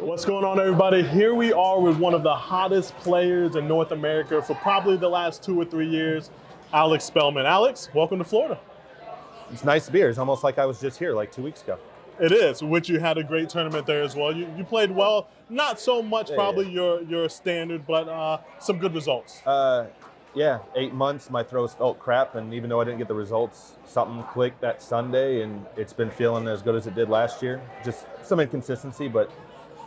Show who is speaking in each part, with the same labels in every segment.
Speaker 1: What's going on, everybody? Here we are with one of the hottest players in North America for probably the last 2 or 3 years, Alex Spellman. Alex, welcome to Florida.
Speaker 2: It's nice to be here. It's almost like I was just here like 2 weeks ago.
Speaker 1: It is, which you had a great tournament there as well. You played well, not so much probably your standard, but some good results.
Speaker 2: Yeah, 8 months, my throws felt crap, and even though I didn't get the results, something clicked that Sunday, and it's been feeling as good as it did last year. Just some inconsistency, but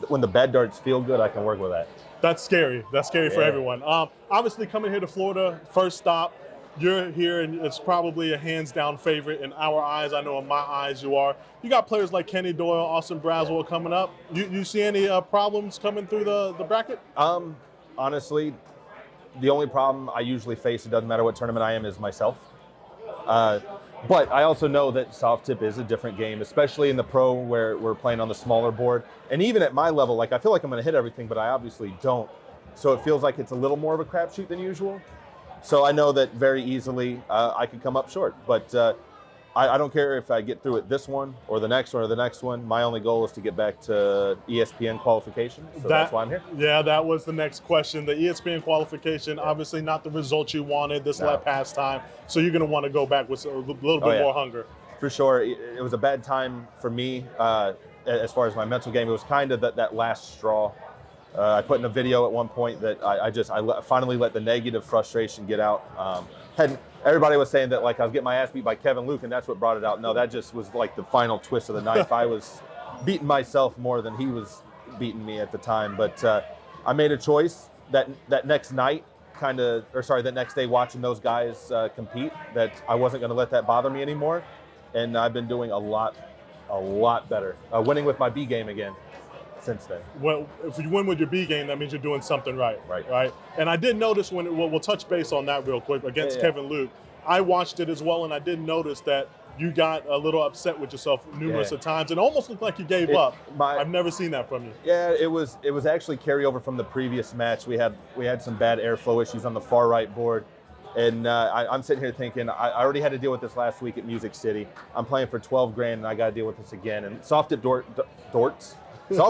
Speaker 2: when the bad darts feel good, I can work with that.
Speaker 1: That's scary. That's scary for everyone. Obviously, coming here to Florida, first stop, you're here, and it's probably a hands-down favorite in our eyes. I know in my eyes you are. You got players like Kenny Doyle, Austin Braswell coming up. You see any problems coming through the bracket?
Speaker 2: Honestly, the only problem I usually face, it doesn't matter what tournament I am, is myself. But I also know that soft tip is a different game, especially in the pro where we're playing on the smaller board. And even at my level, like I feel like I'm going to hit everything, but I obviously don't. So it feels like it's a little more of a crapshoot than usual. So I know that very easily I could come up short. But I don't care if I get through it this one or the next one or the next one. My only goal is to get back to ESPN qualification. So that's why I'm here.
Speaker 1: Yeah, that was the next question. The ESPN qualification, obviously not the result you wanted this past time. So you're going to want to go back with a little bit more hunger.
Speaker 2: For sure. It was a bad time for me as far as my mental game. It was kind of that last straw. I put in a video at one point that I finally let the negative frustration get out. Everybody was saying that like I was getting my ass beat by Kevin Luke, and that's what brought it out. No, that just was like the final twist of the knife. I was beating myself more than he was beating me at the time. But I made a choice that next night, that next day watching those guys compete, that I wasn't going to let that bother me anymore. And I've been doing a lot better. Winning with my B game again since then.
Speaker 1: Well, if you win with your B game, that means you're doing something right. Right. And I did notice we'll touch base on that real quick against Kevin Luke. I watched it as well, and I did notice that you got a little upset with yourself numerous of times, and almost looked like you gave up. I've never seen that from you.
Speaker 2: Yeah, it was actually carryover from the previous match. We had some bad airflow issues on the far right board. And I'm sitting here thinking, I already had to deal with this last week at Music City. I'm playing for 12 grand, and I got to deal with this again. And soft tip darts. Let's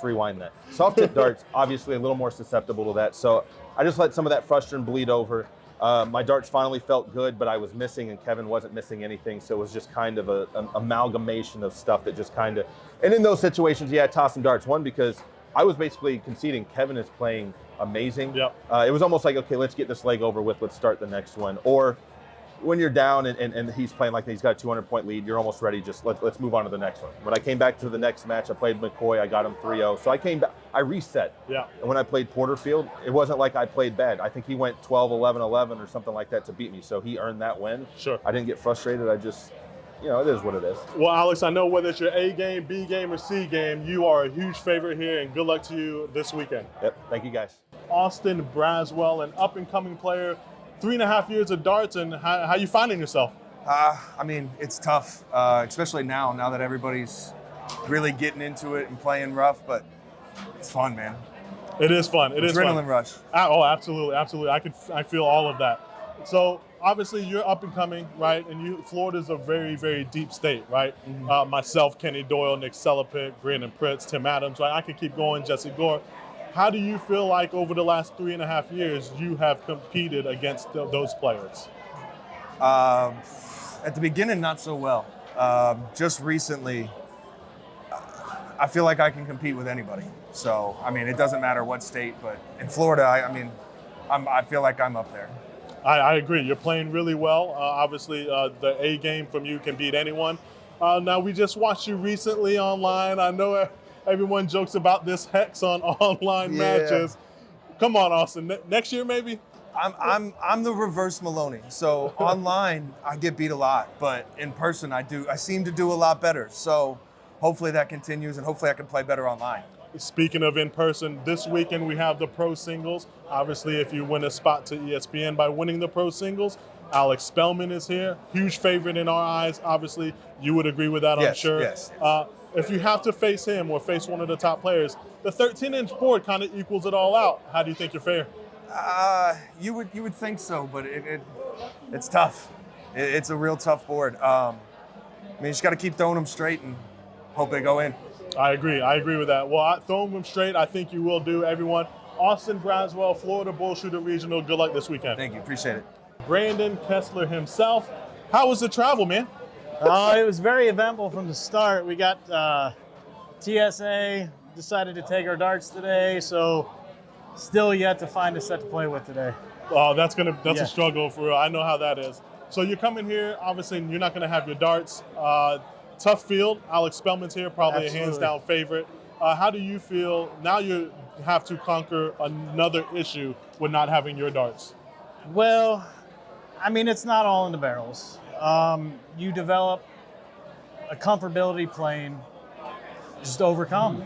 Speaker 2: rewind that. Soft tip darts, obviously a little more susceptible to that. So I just let some of that frustration bleed over. My darts finally felt good, but I was missing, and Kevin wasn't missing anything. So it was just kind of an amalgamation of stuff that just kind of. And in those situations, I tossed some darts. One, because I was basically conceding Kevin is playing amazing.
Speaker 1: Yep.
Speaker 2: It was almost like, okay, let's get this leg over with. Let's start the next one. Or when you're down and he's playing like he's got a 200-point lead, you're almost ready. Just let's move on to the next one. When I came back to the next match, I played McCoy. I got him 3-0. So I came back. I reset.
Speaker 1: Yeah.
Speaker 2: And when I played Porterfield, it wasn't like I played bad. I think he went 12, 11, 11 or something like that to beat me. So he earned that win.
Speaker 1: Sure.
Speaker 2: I didn't get frustrated. I just, it is what it is.
Speaker 1: Well, Alex, I know whether it's your A game, B game, or C game, you are a huge favorite here, and good luck to you this weekend.
Speaker 2: Yep. Thank you, guys.
Speaker 1: Austin Braswell, an up-and-coming player, 3.5 years of darts, and how you finding yourself?
Speaker 3: I mean, it's tough, especially now that everybody's really getting into it and playing rough, but it's fun, man.
Speaker 1: It is fun. It is fun.
Speaker 3: Adrenaline rush.
Speaker 1: Oh, absolutely, absolutely. I feel all of that. So obviously you're up and coming, right? And Florida's a very, very deep state, right? Mm-hmm. Myself, Kenny Doyle, Nick Selapik, Brandon Pritz, Tim Adams, right? I could keep going, Jesse Gore. How do you feel like over the last 3.5 years you have competed against those players?
Speaker 3: At the beginning, not so well. Just recently, I feel like I can compete with anybody. So, I mean, it doesn't matter what state, but in Florida, I feel like I'm up there.
Speaker 1: I agree. You're playing really well. Obviously, the A game from you can beat anyone. Now, we just watched you recently online. I know everyone jokes about this hex on online matches. Come on, Austin. Next year, maybe?
Speaker 3: I'm the reverse Maloney. So online, I get beat a lot, but in person, I seem to do a lot better. So hopefully that continues, and hopefully I can play better online.
Speaker 1: Speaking of in person, this weekend we have the pro singles. Obviously, if you win a spot to ESPN by winning the pro singles, Alex Spellman is here. Huge favorite in our eyes. Obviously, you would agree with that, I'm sure.
Speaker 3: Yes.
Speaker 1: If you have to face him or face one of the top players, the 13-inch board kind of equals it all out. How do you think you're fair?
Speaker 3: You would think so, but it's tough. It's a real tough board. I mean, you just got to keep throwing them straight and hope they go in.
Speaker 1: I agree with that. Well, throwing them straight, I think you will do, everyone. Austin Braswell, Florida Bull Shooter Regional. Good luck this weekend.
Speaker 3: Thank you. Appreciate it.
Speaker 1: Brandon Kesler himself. How was the travel, man?
Speaker 4: It was very eventful from the start. We got TSA, decided to take our darts today, so still yet to find a set to play with today.
Speaker 1: Oh, that's a struggle for real. I know how that is. So you're coming here, obviously you're not going to have your darts. Tough field. Alex Spellman's here, probably
Speaker 4: Absolutely.
Speaker 1: a hands-down favorite. How do you feel now you have to conquer another issue with not having your darts?
Speaker 4: Well, I mean, it's not all in the barrels. You develop a comfortability plane, just overcome.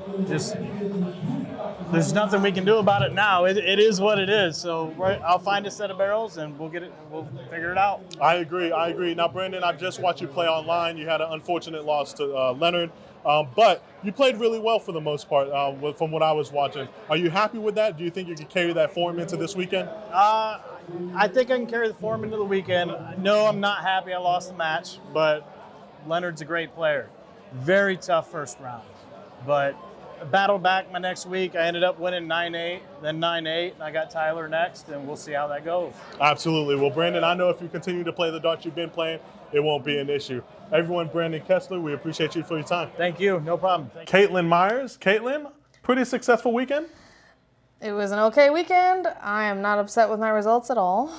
Speaker 4: There's nothing we can do about it now. It is what it is. So I'll find a set of barrels and we'll figure it out.
Speaker 1: I agree. Now, Brandon, I've just watched you play online. You had an unfortunate loss to Leonard, but you played really well for the most part from what I was watching. Are you happy with that? Do you think you can carry that form into this weekend?
Speaker 4: I think I can carry the form into the weekend. No, I'm not happy I lost the match, but Leonard's a great player. Very tough first round. But I battled back my next week. I ended up winning 9-8, then 9-8, and I got Tyler next, and we'll see how that goes.
Speaker 1: Absolutely. Well, Brandon, I know if you continue to play the darts you've been playing, it won't be an issue. Everyone, Brandon Kesler, we appreciate you for your time.
Speaker 4: Thank you. No problem.
Speaker 1: Caitlyn Myers. Caitlyn, pretty successful weekend?
Speaker 5: It was an okay weekend. I am not upset with my results at all.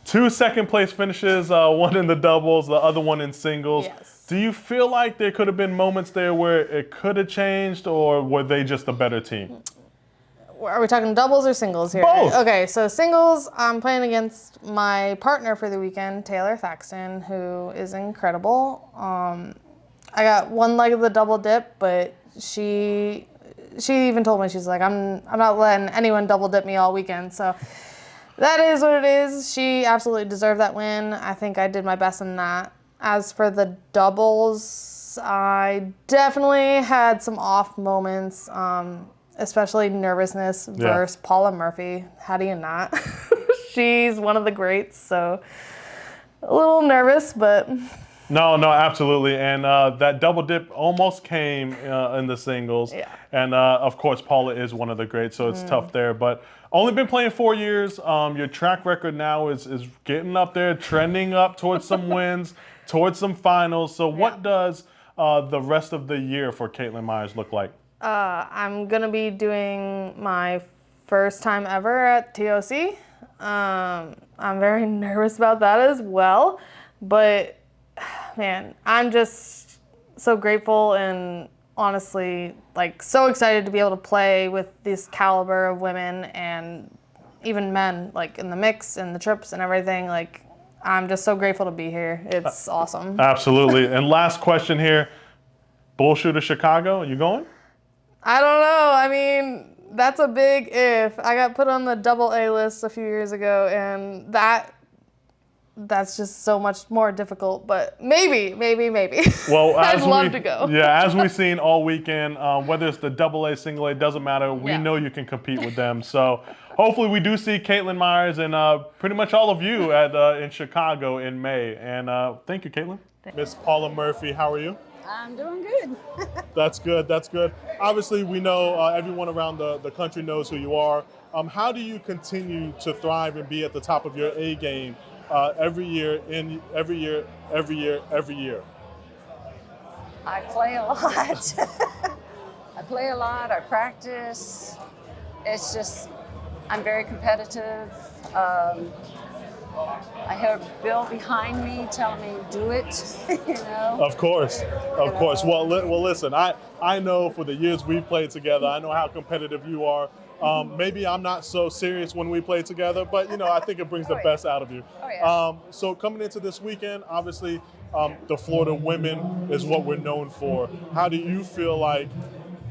Speaker 1: 2 second-place finishes, one in the doubles, the other one in singles.
Speaker 5: Yes.
Speaker 1: Do you feel like there could have been moments there where it could have changed, or were they just a better team?
Speaker 5: Are we talking doubles or singles here?
Speaker 1: Both.
Speaker 5: Okay, so singles, I'm playing against my partner for the weekend, Taylor Thaxton, who is incredible. I got one leg of the double dip, but she even told me, she's like, I'm not letting anyone double dip me all weekend. So that is what it is. She absolutely deserved that win. I think I did my best in that. As for the doubles, I definitely had some off moments, especially nervousness versus Paula Murphy. How do you not? She's one of the greats, so a little nervous, but...
Speaker 1: No, absolutely. And that double dip almost came in the singles.
Speaker 5: Yeah.
Speaker 1: And of course, Paula is one of the greats, so it's tough there. But only been playing 4 years. Your track record now is getting up there, trending up towards some wins, towards some finals. So what does the rest of the year for Caitlyn Myers look like?
Speaker 5: I'm going to be doing my first time ever at TOC. I'm very nervous about that as well. But, man, I'm just so grateful and honestly, like, so excited to be able to play with this caliber of women and even men, like, in the mix and the trips and everything. Like, I'm just so grateful to be here. It's awesome.
Speaker 1: Absolutely. And last question here. Bull Shooter Chicago, you going?
Speaker 5: I don't know. I mean, that's a big if. I got put on the double A list a few years ago, and that's just so much more difficult, but maybe.
Speaker 1: Well,
Speaker 5: I'd love to go.
Speaker 1: Yeah, as we've seen all weekend, whether it's the double A, single A, doesn't matter. We
Speaker 5: Yeah.
Speaker 1: know you can compete with them. So hopefully we do see Caitlyn Myers and pretty much all of you in Chicago in May. And thank you, Caitlyn. Miss Paula Murphy, how are you?
Speaker 6: I'm doing good.
Speaker 1: That's good. Obviously, we know everyone around the country knows who you are. How do you continue to thrive and be at the top of your A game every year?
Speaker 6: I play a lot. I practice. It's just, I'm very competitive. I heard Bill behind me telling me, do it, you know?
Speaker 1: Of course. Well, listen, I know for the years we've played together, I know how competitive you are. Maybe I'm not so serious when we play together, but, I think it brings the best out of you.
Speaker 6: Oh, yeah.
Speaker 1: So coming into this weekend, obviously, the Florida women is what we're known for. How do you feel like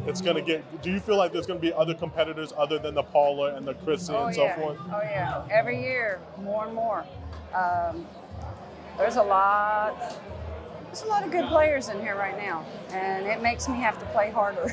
Speaker 1: it's going to get? Do you feel like there's going to be other competitors other than the Paula and the Chrissy and so forth?
Speaker 6: Oh, yeah. Every year, more and more. There's a lot of good players in here right now, and it makes me have to play harder.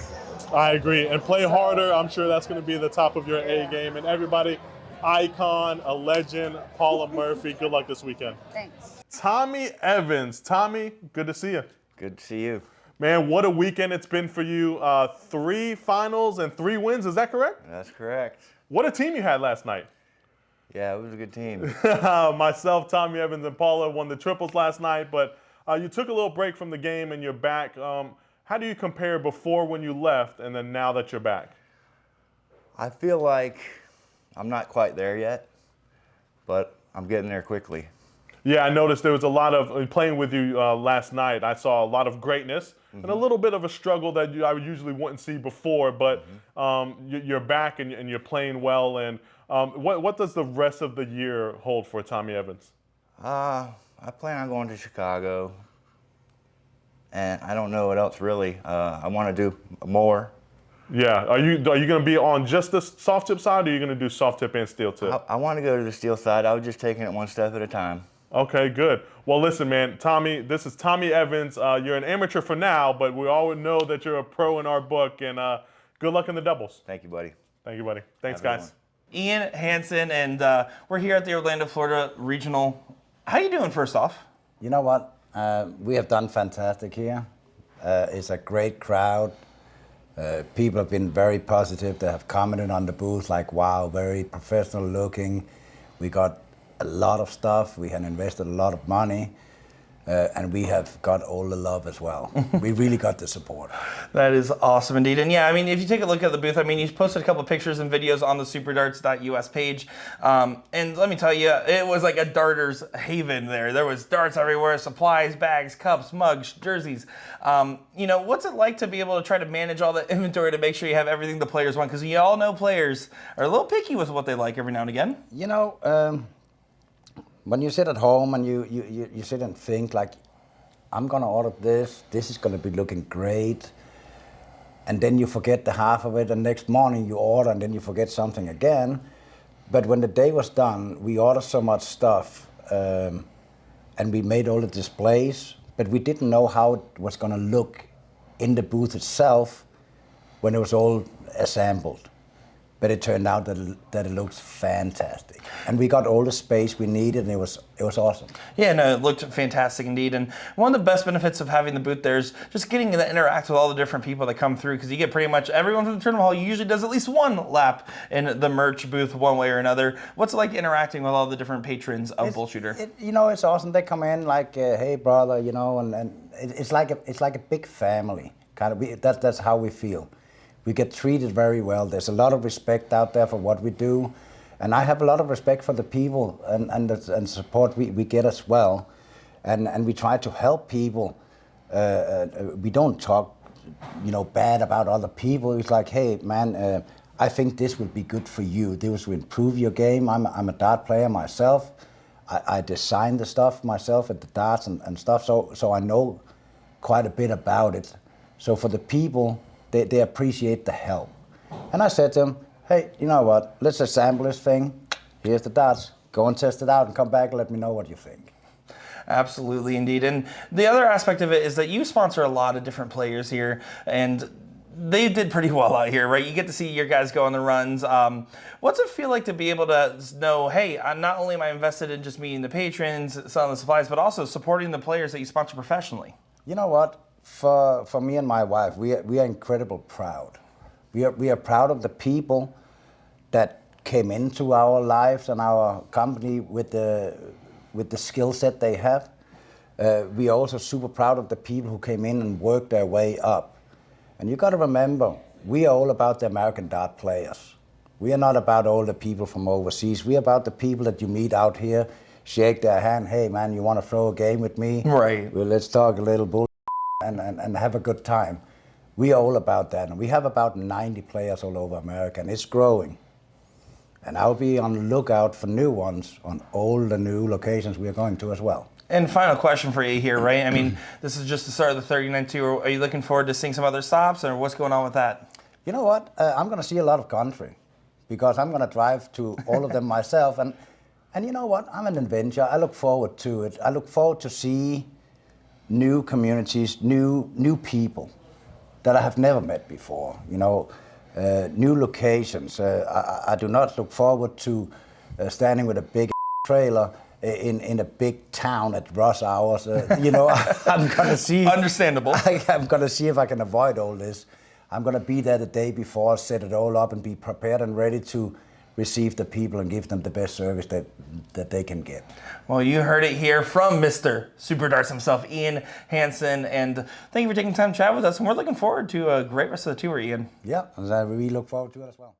Speaker 1: I agree. And play harder. I'm sure that's going to be the top of your A game. And everybody, icon, a legend, Paula Murphy, good luck this weekend.
Speaker 6: Thanks.
Speaker 1: Tommy Evans. Tommy, good to see you.
Speaker 7: Good to see you.
Speaker 1: Man, what a weekend it's been for you. 3 finals and 3 wins, is that correct?
Speaker 7: That's correct.
Speaker 1: What a team you had last night.
Speaker 7: Yeah, it was a good team.
Speaker 1: Myself, Tommy Evans, and Paula won the triples last night, but you took a little break from the game and you're back. How do you compare before when you left and then now that you're back?
Speaker 7: I feel like I'm not quite there yet, but I'm getting there quickly.
Speaker 1: Yeah, I noticed there was a lot of, playing with you last night, I saw a lot of greatness and a little bit of a struggle that I usually wouldn't see before, but you're back and you're playing well. And what does the rest of the year hold for Tommy Evans?
Speaker 7: I plan on going to Chicago, and I don't know what else really. I want to do more.
Speaker 1: Yeah, are you going to be on just the soft tip side, or are you going to do soft tip and steel tip?
Speaker 7: I want to go to the steel side. I was just taking it one step at a time.
Speaker 1: Okay, good. Well, listen, man, Tommy, this is Tommy Evans. You're an amateur for now, but we all know that you're a pro in our book, and good luck in the doubles.
Speaker 7: Thank you, buddy.
Speaker 1: Thank you, buddy. Thanks,
Speaker 7: Have a good
Speaker 1: guys.
Speaker 7: one.
Speaker 8: Ian Hansen, and we're here at the Orlando, Florida Regional. How you doing, first off?
Speaker 9: You know what? We have done fantastic here. It's a great crowd. People have been very positive. They have commented on the booth like, wow, very professional looking. We got a lot of stuff. We have invested a lot of money. And we have got all the love as well. We really got the support.
Speaker 8: That is awesome indeed. And yeah, I mean, if you take a look at the booth, I mean, you posted a couple of pictures and videos on the superdarts.us page. And let me tell you, it was like a darter's haven there. There was darts everywhere, supplies, bags, cups, mugs, jerseys. You know, what's it like to be able to try to manage all the inventory to make sure you have everything the players want? Because you all know players are a little picky with what they like every now and again.
Speaker 9: You know, when you sit at home and you sit and think like, I'm gonna order this is gonna be looking great, and then you forget the half of it, and next morning you order and then you forget something again. But when the day was done, we ordered so much stuff, and we made all the displays, but we didn't know how it was gonna look in the booth itself when it was all assembled. But it turned out that it looks fantastic, and we got all the space we needed, and it was awesome.
Speaker 8: Yeah, no, it looked fantastic indeed. And one of the best benefits of having the booth there is just getting to interact with all the different people that come through, because you get pretty much everyone from the tournament hall usually does at least one lap in the merch booth one way or another. What's it like interacting with all the different patrons of Bull Shooter?
Speaker 9: You know, it's awesome. They come in like, hey brother, you know, and it's like a big family kind of. That's how we feel. We get treated very well. There's a lot of respect out there for what we do. And I have a lot of respect for the people and support we get as well. And we try to help people. We don't talk, you know, bad about other people. It's like, hey, man, I think this will be good for you. This will improve your game. I'm a dart player myself. I design the stuff myself at the darts and stuff. So I know quite a bit about it. So for the people, they appreciate the help. And I said to them, hey, you know what, let's assemble this thing. Here's the darts. Go and test it out and come back and let me know what you think.
Speaker 8: Absolutely, indeed. And the other aspect of it is that you sponsor a lot of different players here, and they did pretty well out here, right? You get to see your guys go on the runs. What's it feel like to be able to know, hey, not only am I invested in just meeting the patrons, selling the supplies, but also supporting the players that you sponsor professionally?
Speaker 9: You know what? For me and my wife, we are incredibly proud. We are proud of the people that came into our lives and our company with the skill set they have. We are also super proud of the people who came in and worked their way up. And you got to remember, we are all about the American dart players. We are not about all the people from overseas. We are about the people that you meet out here, shake their hand, hey man, you want to throw a game with me?
Speaker 8: Right.
Speaker 9: Well, let's talk a little bull. And have a good time. We are all about that. And we have about 90 players all over America, and it's growing. And I'll be on the lookout for new ones on all the new locations we are going to as well.
Speaker 8: And final question for you here, right? I mean, this is just the start of the 39 tour. Are you looking forward to seeing some other stops, or what's going on with that?
Speaker 9: You know what? I'm going to see a lot of country, because I'm going to drive to all of them myself. And you know what? I'm an adventure. I look forward to it. I look forward to see new communities, new people that I have never met before, you know, new locations. I do not look forward to standing with a big trailer in a big town at rush hours. You know, I'm gonna see.
Speaker 8: Understandable.
Speaker 9: I'm gonna see if I can avoid all this. I'm gonna be there the day before, set it all up, and be prepared and ready to receive the people and give them the best service that they can get.
Speaker 8: Well, you heard it here from Mr. Super Darts himself, Ian Hansen, and thank you for taking time to chat with us, and we're looking forward to a great rest of the tour, Ian.
Speaker 9: Yeah, and we look forward to it as well.